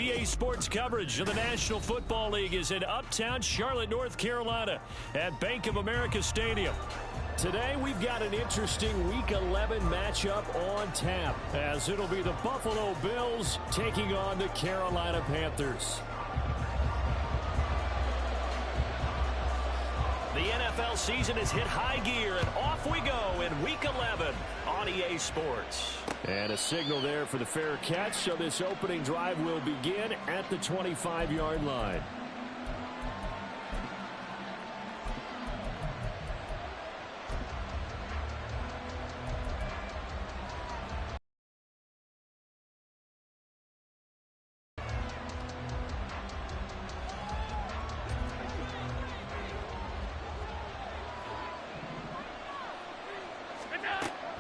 EA Sports coverage of the National Football League is in uptown Charlotte, North Carolina at Bank of America Stadium. Today, we've got an interesting Week 11 matchup on tap, as it'll be the Buffalo Bills taking on the Carolina Panthers. The NFL season has hit high gear, and off we go in Week 11 on EA Sports. And a signal there for the fair catch, so this opening drive will begin at the 25-yard line.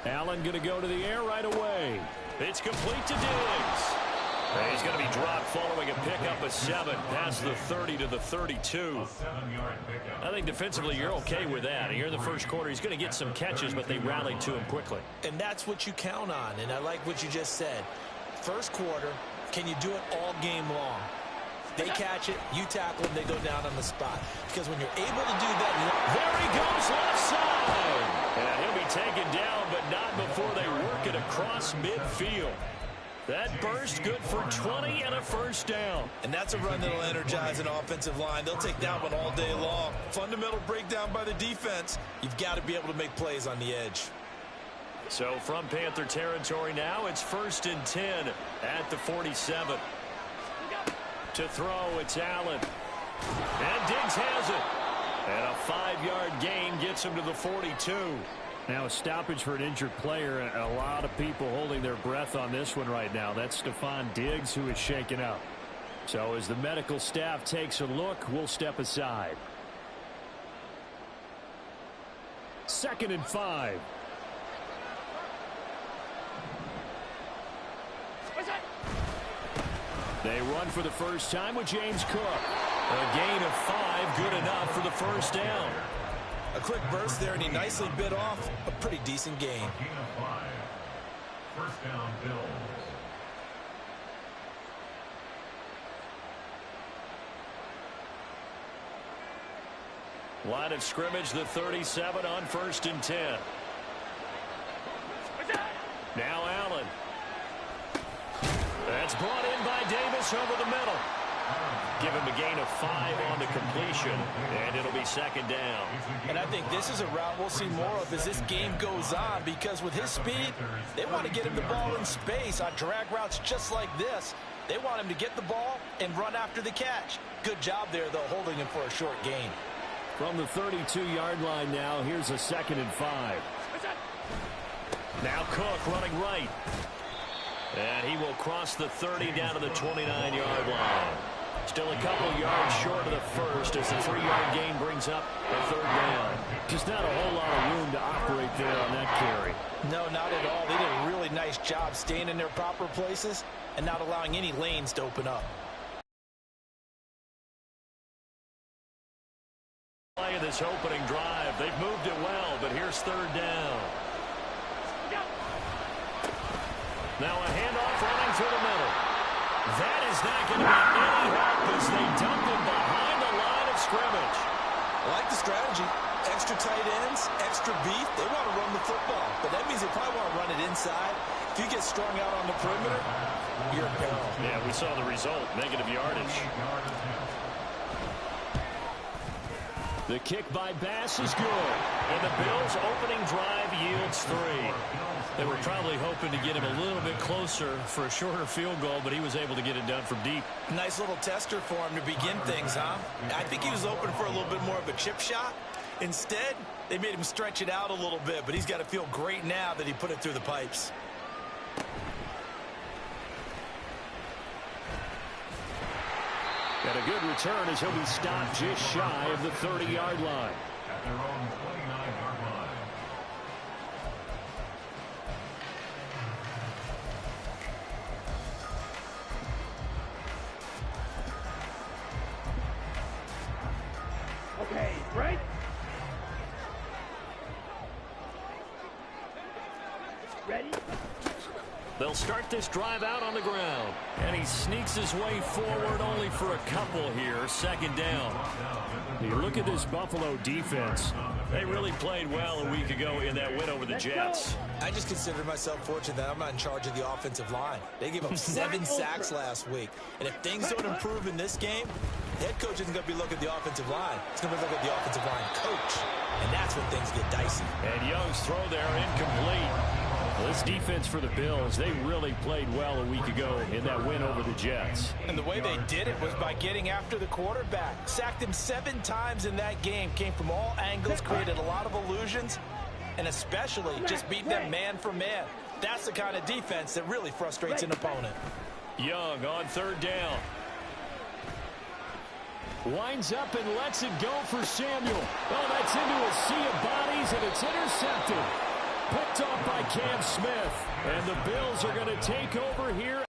Allen going to go to the air right away. It's complete to Diggs. He's going to be dropped following a pickup of 7 past the 30 to the 32. I think defensively you're okay with that. Here in the first quarter, he's going to get some catches, but they rallied to him quickly. And that's what you count on, and I like what you just said. First quarter, can you do it all game long? They catch it, you tackle them, they go down on the spot. Because when you're able to do that... There he goes, left side! And he'll be taken down, but not before they work it across midfield. That burst good for 20 and a first down. And that's a run that'll energize an offensive line. They'll take that one all day long. Fundamental breakdown by the defense. You've got to be able to make plays on the edge. So from Panther territory now, it's 1st and 10 at the 47. To throw, it's Allen. And Diggs has it. And a 5-yard gain gets him to the 42. Now a stoppage for an injured player. A lot of people holding their breath on this one right now. That's Stephon Diggs who is shaken up. So as the medical staff takes a look, we'll step aside. 2nd and 5. They run for the first time with James Cook. A gain of 5, good enough for the first down. A quick burst there, and he nicely bit off a pretty decent gain. Gain of 5. First down, Bills. Line of scrimmage, the 37 on 1st and 10. Now Allen. That's brought in by Davis over the middle. Give him a gain of 5 on the completion, and it'll be 2nd down. And I think this is a route we'll see more of as this game goes on, because with his speed, they want to get him the ball in space on drag routes just like this. They want him to get the ball and run after the catch. Good job there, though, holding him for a short gain. From the 32-yard line now, here's a 2nd and 5. Now Cook running right. And he will cross the 30 down to the 29-yard line. Still a couple yards short of the first as the 3-yard gain brings up a 3rd down. Just not a whole lot of room to operate there on that carry. No, not at all. They did a really nice job staying in their proper places and not allowing any lanes to open up. Play this opening drive. They've moved it well, but here's 3rd down. Now a handoff running through the middle. That is not going to be any help as they dump him behind the line of scrimmage. I like the strategy. Extra tight ends, extra beef. They want to run the football, but that means they probably want to run it inside. If you get strung out on the perimeter, you're in peril. Yeah, we saw the result, negative yardage. The kick by Bass is good, and the Bills' opening drive yields 3. They were probably hoping to get him a little bit closer for a shorter field goal, but he was able to get it done from deep. Nice little tester for him to begin things, huh? I think he was open for a little bit more of a chip shot. Instead, they made him stretch it out a little bit, but he's got to feel great now that he put it through the pipes. And a good return as he'll be stopped just shy of the 30-yard line. At their own 29-yard line. Okay, right? Ready? They'll start this drive out on the ground. And he sneaks his way forward only for a couple here. Second down. You look at this Buffalo defense. They really played well a week ago in that win over the Jets. I just consider myself fortunate that I'm not in charge of the offensive line. They gave up 7 sacks last week. And if things don't improve in this game, the head coach isn't going to be looking at the offensive line. He's going to be looking at the offensive line coach. And that's when things get dicey. And Young's throw there incomplete. Well, this defense for the Bills, they really played well a week ago in that win over the Jets. And the way they did it was by getting after the quarterback. Sacked him 7 times in that game. Came from all angles, created a lot of illusions, and especially just beat them man for man. That's the kind of defense that really frustrates an opponent. Young on third down. Winds up and lets it go for Samuel. Oh, that's into a sea of bodies, and it's intercepted. Picked off by Cam Smith. And the Bills are going to take over here.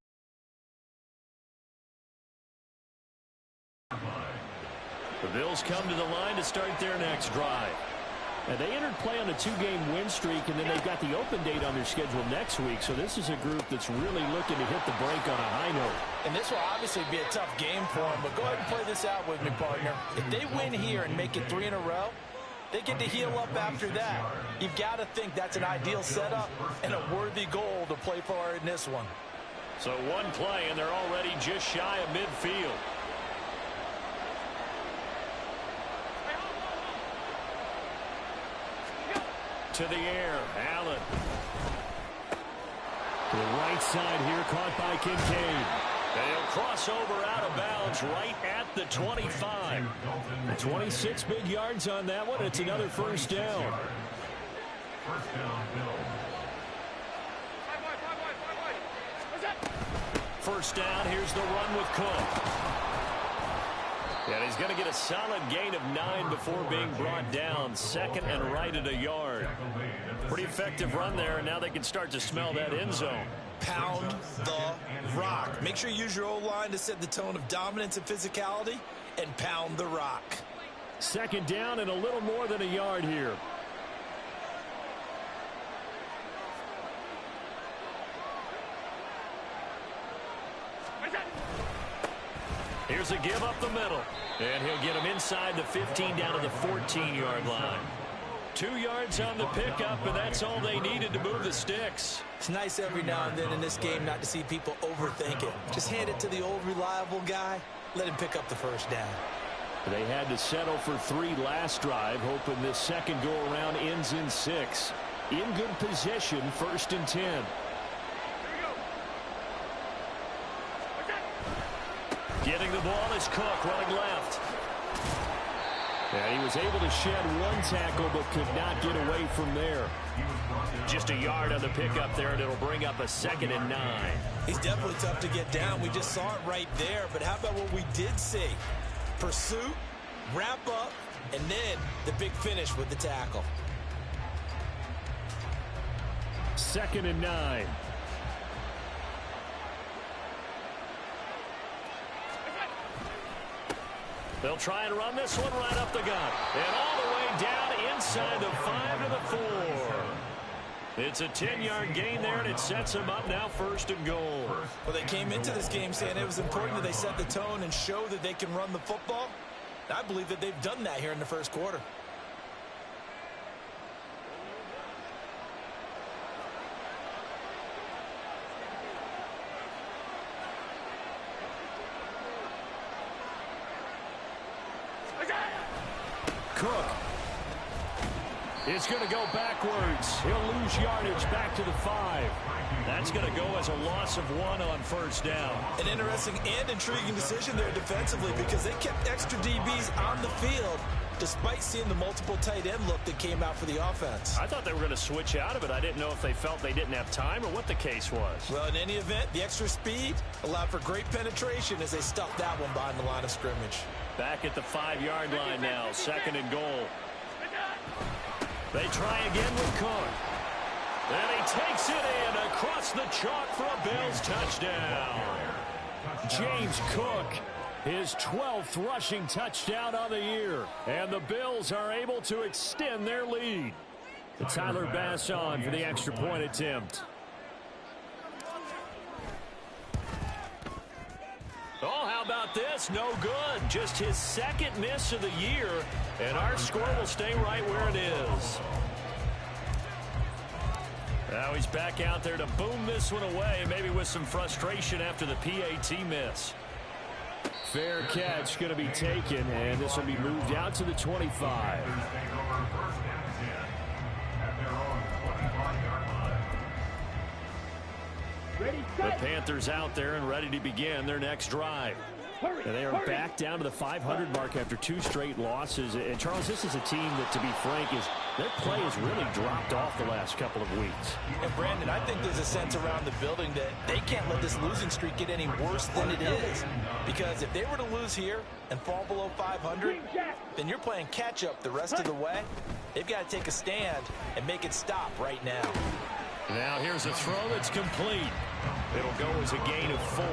The Bills come to the line to start their next drive. And they entered play on a 2-game win streak, and then they've got the open date on their schedule next week. So this is a group that's really looking to hit the break on a high note. And this will obviously be a tough game for them, but go ahead and play this out with me, partner. If they win here and make it 3 in a row, they get to heal up after that. You've got to think that's an ideal setup and a worthy goal to play for in this one. So one play, and they're already just shy of midfield. To the air, Allen. To the right side here, caught by Kincaid. They'll cross over out of bounds right at the 25. 26 big yards on that one. It's another first down. First down, Bills. First down, here's the run with Cook. And he's going to get a solid gain of 9 before being brought down. Second and right at a yard. Pretty effective run there, and now they can start to smell that end zone. Pound the rock. Make sure you use your O-line to set the tone of dominance and physicality, and pound the rock. Second down and a little more than a yard here. Here's a give up the middle. And he'll get him inside the 15 down to the 14-yard line. 2 yards on the pickup, and that's all they needed to move the sticks. It's nice every now and then in this game not to see people overthink it. Just hand it to the old reliable guy. Let him pick up the first down. They had to settle for 3 last drive, hoping this second go-around ends in 6. In good position, 1st and 10. Getting the ball is Cook, running left. And he was able to shed 1 tackle, but could not get away from there. Just a yard on the pickup there, and it'll bring up a 2nd and 9. He's definitely tough to get down. We just saw it right there. But how about what we did see? Pursuit, wrap up, and then the big finish with the tackle. 2nd and 9. They'll try and run this one right up the gut. And all the way down inside the 5 to the 4. It's a 10-yard gain there, and it sets them up now 1st and goal. Well, they came into this game saying it was important that they set the tone and show that they can run the football. I believe that they've done that here in the first quarter. Cook is going to go backwards. He'll lose yardage back to the 5. That's going to go as a loss of 1 on 1st down. An interesting and intriguing decision there defensively because they kept extra DBs on the field despite seeing the multiple tight end look that came out for the offense. I thought they were going to switch out of it. I didn't know if they felt they didn't have time or what the case was. Well, in any event, the extra speed allowed for great penetration as they stuffed that one behind the line of scrimmage. Back at the 5-yard line now, 2nd and goal. They try again with Cook. And he takes it in across the chalk for a Bills touchdown. James Cook, his 12th rushing touchdown on the year. And the Bills are able to extend their lead. Tyler Bass on for the extra point attempt. How about this? No good. Just his second miss of the year, and our score will stay right where it is. Now he's back out there to boom this one away, maybe with some frustration after the PAT miss. Fair catch going to be taken, and this will be moved out to the 25. The Panthers out there and ready to begin their next drive. And they are back down to the 500 mark after 2 straight losses. And, Charles, this is a team that, to be frank, their play has really dropped off the last couple of weeks. And, Brandon, I think there's a sense around the building that they can't let this losing streak get any worse than it is. Because if they were to lose here and fall below 500, then you're playing catch-up the rest of the way. They've got to take a stand and make it stop right now. Now here's a throw that's complete. It'll go as a gain of 4,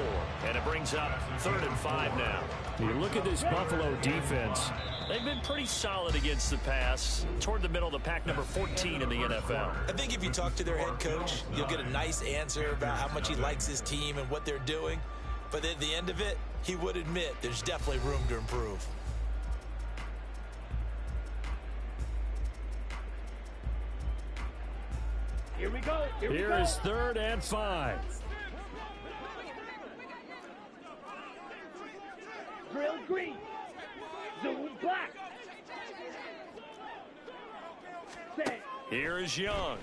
and it brings up 3rd and 5 now. You look at this Buffalo defense. They've been pretty solid against the pass, toward the middle of the pack, number 14 in the NFL. I think if you talk to their head coach, you'll get a nice answer about how much he likes his team and what they're doing. But at the end of it, he would admit there's definitely room to improve. Here we go. Here is 3rd and 5. Drill green. Zoom black. Set. Here is Young.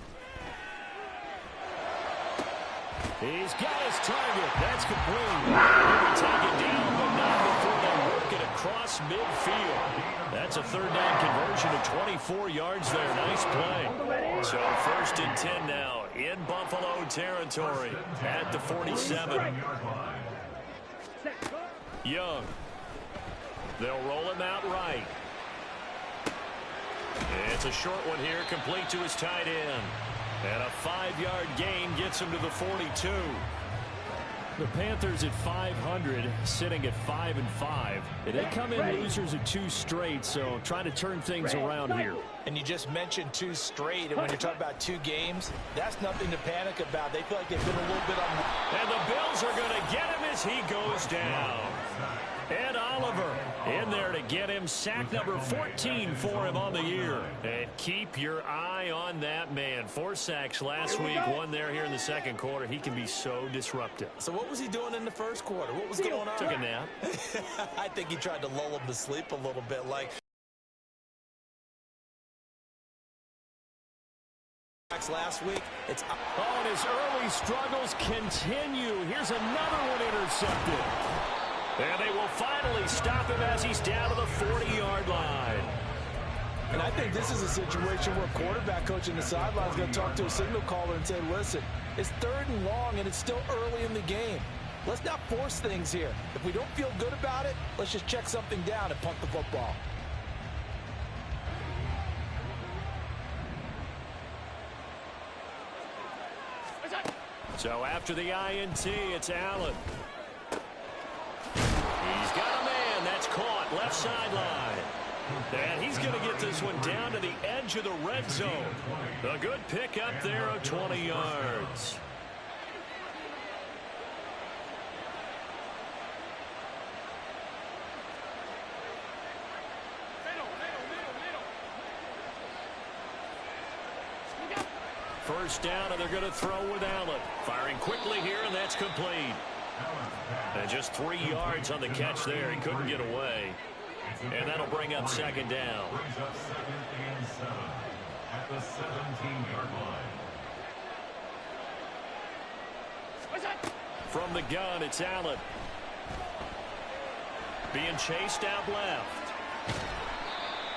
He's got his target. That's complete. He'll be taken down, but not before they work it across midfield. That's a 3rd down conversion of 24 yards there. Nice play. So 1st and 10 now in Buffalo territory at the 47. Young. They'll roll him out right. It's a short one here, complete to his tight end. And a 5-yard gain gets him to the 42. The Panthers at 500, sitting at 5 and 5. They come in losers of 2 straight, so trying to turn things around here. And you just mentioned 2 straight, and when you're talking about 2 games, that's nothing to panic about. They feel like they've been a little bit on. And the Bills are going to get him as he goes down. Ed Oliver in there to get him sack number 14 for him on the year. And keep your eye on that man. 4 sacks last week, 1 there here in the 2nd quarter. He can be so disruptive. So what was he doing in the 1st quarter? What was going on? Took a nap. I think he tried to lull him to sleep a little bit. Like last week. It's oh, and his early struggles continue. Here's another one intercepted. And they will finally stop him as he's down to the 40-yard line. And I think this is a situation where quarterback coach in the sideline is going to talk to a signal caller and say, listen, it's 3rd and long and it's still early in the game. Let's not force things here. If we don't feel good about it, let's just check something down and punt the football. So after the INT, it's Allen. He's got a man. That's caught. Left sideline. And he's going to get this one down to the edge of the red zone. A good pick up there of 20 yards. First down, and they're going to throw with Allen. Firing quickly here, and that's complete. And just 3 yards on the catch there. He couldn't get away. And that'll bring up 2nd down. Brings up 2nd and 7 at the 17-yard line. From the gun, it's Allen. Being chased out left.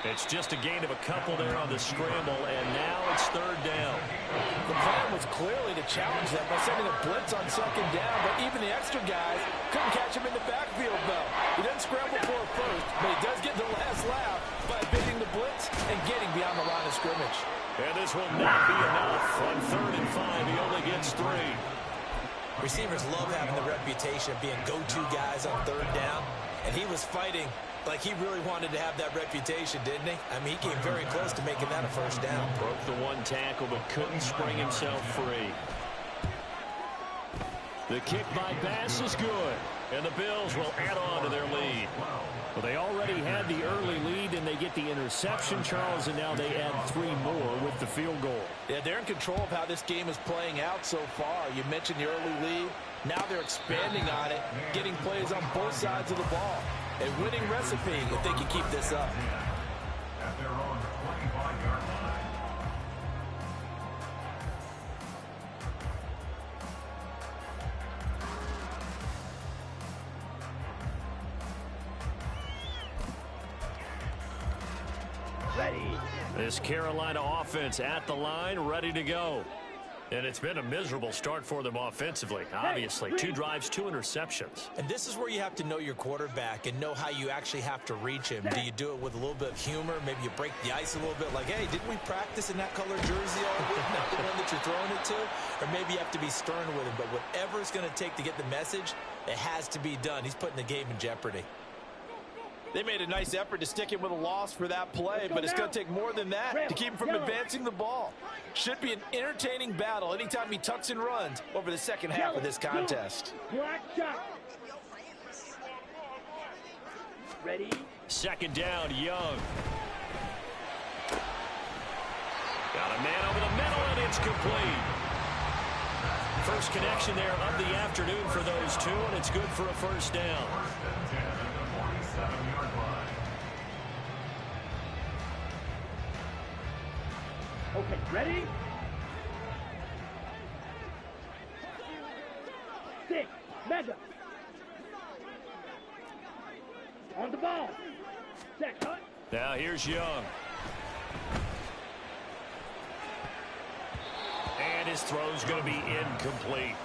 It's just a gain of a couple there on the scramble, and now it's 3rd down. The plan was clearly to challenge them by sending a blitz on 2nd down, but even the extra guys couldn't catch him in the backfield, though. He doesn't scramble for a first, but he does get the last laugh by evading the blitz and getting beyond the line of scrimmage. And this will not be enough. On 3rd and 5, he only gets 3. Receivers love having the reputation of being go-to guys on 3rd down, and he was fighting like he really wanted to have that reputation, didn't he? I mean, he came very close to making that a 1st down. Broke the 1 tackle, but couldn't spring himself free. The kick by Bass is good, and the Bills will add on to their lead. Well, they already had the early lead, and they get the interception, Charles, and now they add 3 more with the field goal. Yeah, they're in control of how this game is playing out so far. You mentioned the early lead. Now they're expanding on it, getting plays on both sides of the ball. A winning recipe if they can keep this up. At their own 25-yard line. Ready. This Carolina offense at the line, ready to go. And it's been a miserable start for them offensively, obviously. 2 drives, 2 interceptions. And this is where you have to know your quarterback and know how you actually have to reach him. Do you do it with a little bit of humor? Maybe you break the ice a little bit like, hey, didn't we practice in that color jersey all week, not the one that you're throwing it to? Or maybe you have to be stern with him. But whatever it's going to take to get the message, it has to be done. He's putting the game in jeopardy. They made a nice effort to stick him with a loss for that play, but it's going to take more than that to keep him from advancing the ball. Should be an entertaining battle anytime he tucks and runs over the second half of this contest. Black shot. Ready. Second down, Young. Got a man over the middle, and it's complete. First connection there of the afternoon for those 2, and it's good for a first down. Okay, ready? 6, Madden. On the ball. Set, cut. Now here's Young. And his throw's going to be incomplete.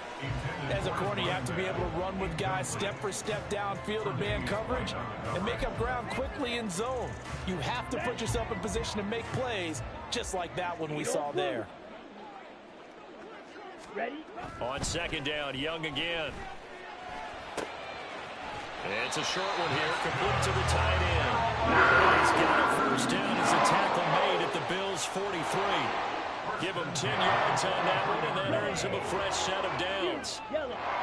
As a corner, you have to be able to run with guys step for step downfield in man coverage and make up ground quickly in zone. You have to put yourself in position to make plays just like that one we saw there. Ready? On second down, Young again. It's a short one here, complete to the tight end. He's got a first down as a tackle made at the Bills' 43. Give him 10 yards on that one, and that earns him a fresh set of downs.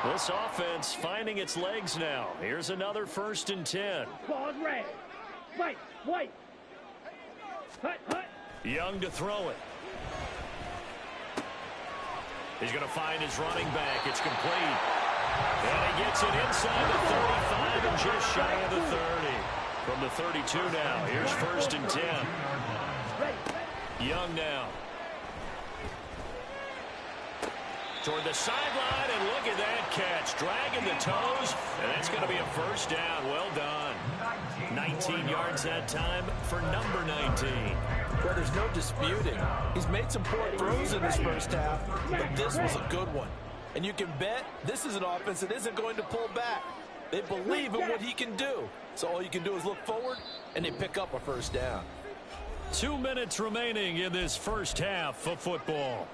This offense finding its legs now. Here's another 1st and 10. Claws red. Fight, white. Hut, hut. Young to throw it. He's going to find his running back. It's complete. And he gets it inside the 35 and just shy of the 30. From the 32 now, here's 1st and 10. Young now. Toward the sideline, and look at that catch. Dragging the toes, and that's going to be a first down. Well done. 19 yards that time for number 19. Well, there's no disputing. He's made some poor throws in this first half, but this was a good one. And you can bet this is an offense that isn't going to pull back. They believe in what he can do. So all you can do is look forward, and they pick up a first down. 2 minutes remaining in this first half of football.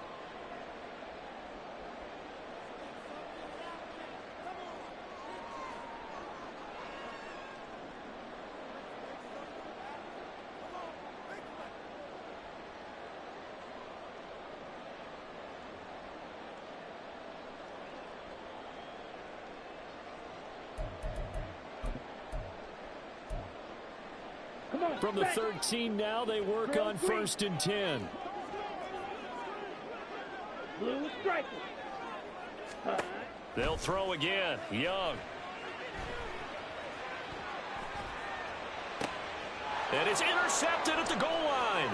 From the 13 now, they work on 1st and 10. Blue striker. They'll throw again. Young. And it's intercepted at the goal line.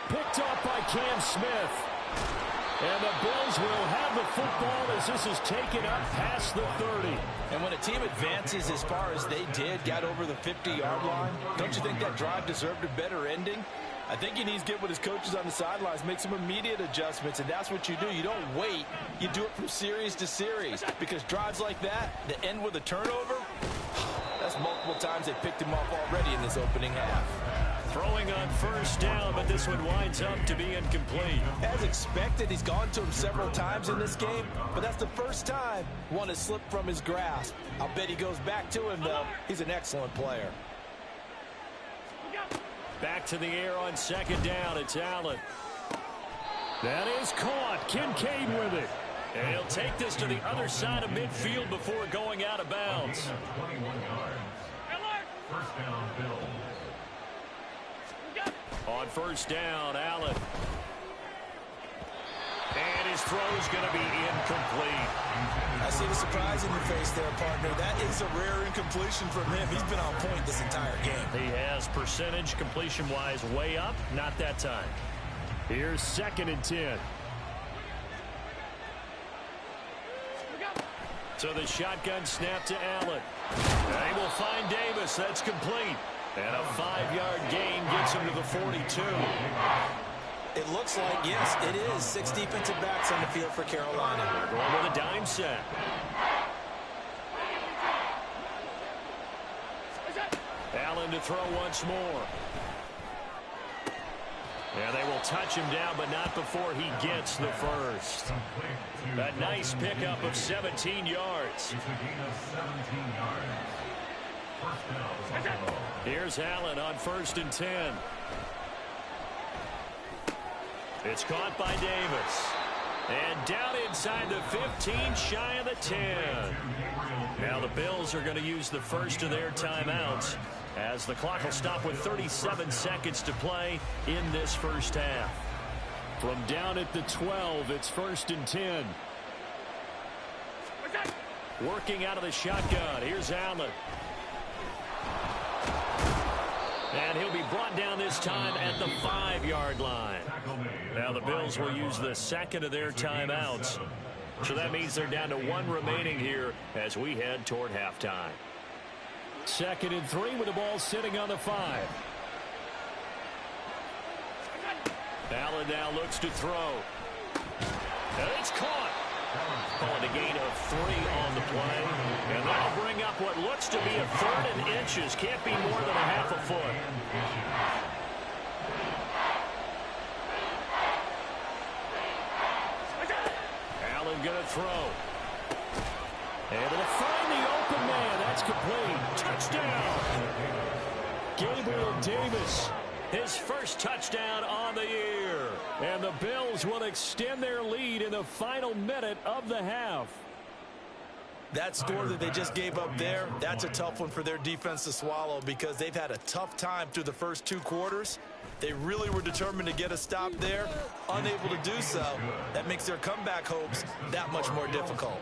Picked up by Cam Smith. And the Bills will have the football as this is taken up past the 30. And when a team advances as far as they did, got over the 50-yard line, don't you think that drive deserved a better ending? I think he needs to get with his coaches on the sidelines, make some immediate adjustments, and that's what you do. You don't wait. You do it from series to series, because drives like that end with a turnover, that's multiple times they picked him off already in this opening half. Throwing on 1st down, but this one winds up to be incomplete. As expected, he's gone to him several times in this game, but that's the first time one has slipped from his grasp. I'll bet he goes back to him, though. He's an excellent player. Back to the air on 2nd down. It's Allen. That is caught. Kincaid with it. And he'll take this to the other side of midfield before going out of bounds. 21 yards. First down, Bills. On first down, Allen. And his throw's going to be incomplete. I see the surprise in your face there, partner. That is a rare incompletion from him. He's been on point this entire game. He has percentage completion-wise way up. Not that time. Here's 2nd and 10. So the shotgun snap to Allen. They will find Davis. That's complete. And a 5-yard gain gets him to the 42. It looks like, yes, it is 6 defensive backs on the field for Carolina. They're going with a dime set. Allen to throw once more. And they will touch him down, but not before he gets the first. A nice pickup of 17 yards. It's a gain of 17 yards. First down, Buffalo. Here's Allen on 1st and 10. It's caught by Davis. And down inside the 15, shy of the 10. Now the Bills are going to use the first of their timeouts, as the clock will stop with 37 seconds to play in this first half. From down at the 12, it's 1st and 10. Working out of the shotgun. Here's Allen. And he'll be brought down this time at the 5-yard line. Now the Bills will use the second of their timeouts. So that means they're down to 1 remaining here as we head toward halftime. 2nd and 3 with the ball sitting on the 5. Allen now looks to throw. And it's caught. Calling a gain of 3 on the play. And that'll bring up what looks to be a 3rd and inches. Can't be more than a half a foot. Allen going to throw. Able to find the open man. That's complete. Touchdown. Gabriel Davis. His first touchdown on the year. And the Bills will extend their lead in the final minute of the half. That score that they just gave up there, that's a tough one for their defense to swallow, because they've had a tough time through the first 2 quarters. They really were determined to get a stop there, unable to do so. That makes their comeback hopes that much more difficult.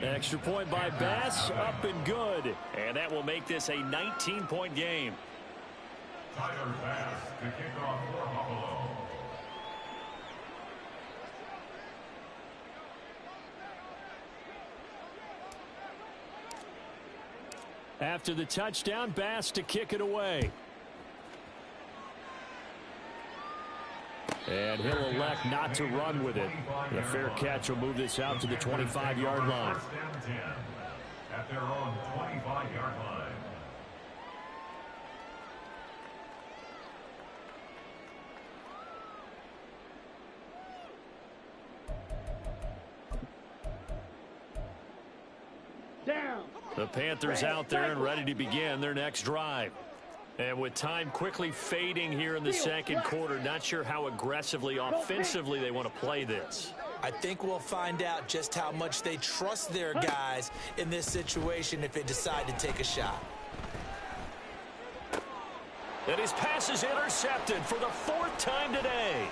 Extra point by Bass, up and good. And that will make this a 19-point game. Tyler Bass to kick off for Buffalo. After the touchdown, Bass to kick it away. And he'll elect not to run with it. The fair catch will move this out to the 25-yard line. First down 10 at their own 25-yard line. Down. The Panthers out there and ready to begin their next drive. And with time quickly fading here in the second quarter, not sure how aggressively, offensively they want to play this. I think we'll find out just how much they trust their guys in this situation if they decide to take a shot. And his pass is intercepted for the 4th time today.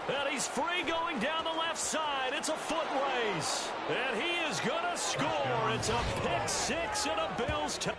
And he's free going down the left side. It's a foot race. And he is going to score. It's a pick 6 and a Bills touchdown.